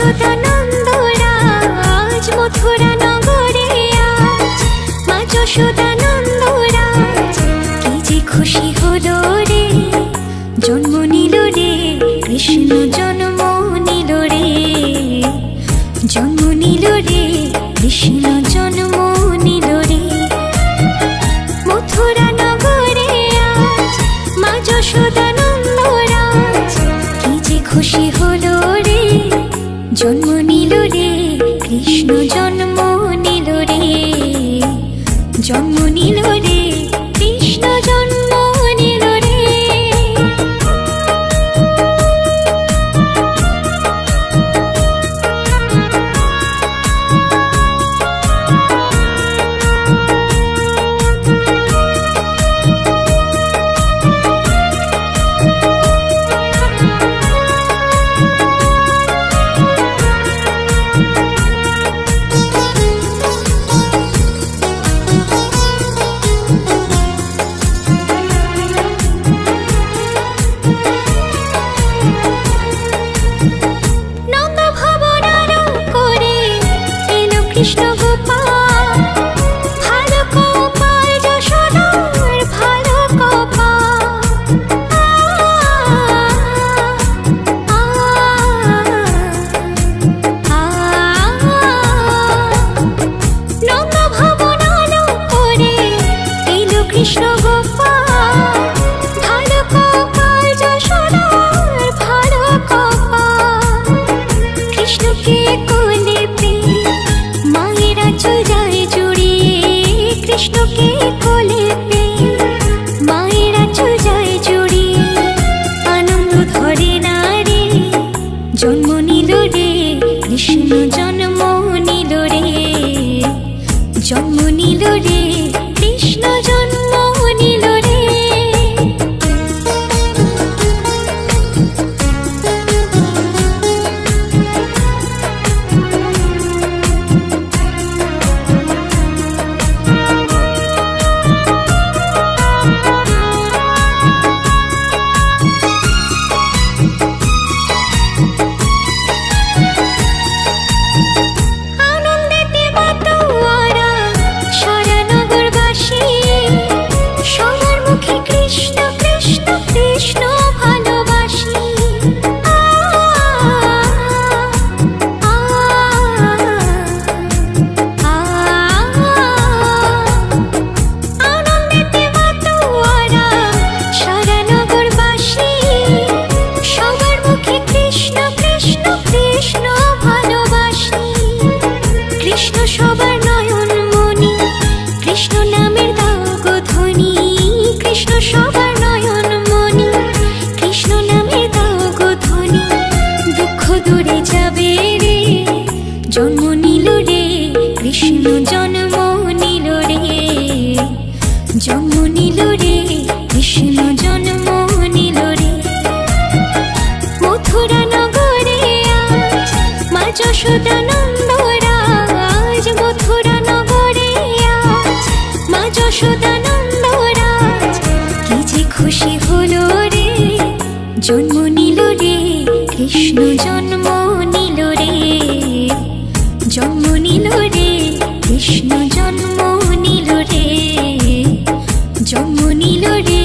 যশোদানন্দরাজ মথুরা নগরে আজ মা যশোদানন্দরাজ কি যে খুশি হলো রে, জন্ম নিল রে কৃষ্ণ, জন্ম নিল রে, জন্ম নিল রে কৃষ্ণ, জন্ম নিল রে। মথুরা নগরে আজ মা যশোদানন্দরাজ কি যে খুশি হলো রে, জন্ম নিল রে কৃষ্ণ, জন্ম নিল রে, জন্ম নিল রে কৃষ্ণ, জন্ম নিল রে। কৃষ্ণ গোপাল ভালো কপাল, যশোদার ভালো নন্দ ভবন আলো করে এলো কৃষ্ণ গোপাল, ভালো কপাল যশোদার ভালো কপাল। কৃষ্ণকে কোলে পেয়ে মায়েরা চুজায় জুড়িয়ে, কৃষ্ণকে কোলে পেয়ে মায়েরা চুজায় জুড়িয়ে আনন্দ ধরে না রে, জন্ম নিল রে কৃষ্ণ, জন্ম নিল রে, জন্ম নিল রে কৃষ্ণ, জন্ম নিল রে। সবার নয়ন মনি কৃষ্ণ নামের দাও গো ধ্বনি, কৃষ্ণ সবার নয়ন মনি কৃষ্ণ নামের দাও গো ধ্বনি। দুঃখ দূরে যাবে রে, জন্ম নিল রে কৃষ্ণ, জন্ম নিল রে, জন্ম নিল রে কৃষ্ণ, জন্ম নিল রে। মথুরা নগরে আজ মা যশোদানন্দরাজ, মথুরা নগরে আজ মা যশোদানন্দরাজ কি যে খুশি হলো রে, জন্ম নিল রে কৃষ্ণ, জন্ম নিল রে, জন্ম নিল রে কৃষ্ণ, জন্ম নিল রে, জন্ম নিল রে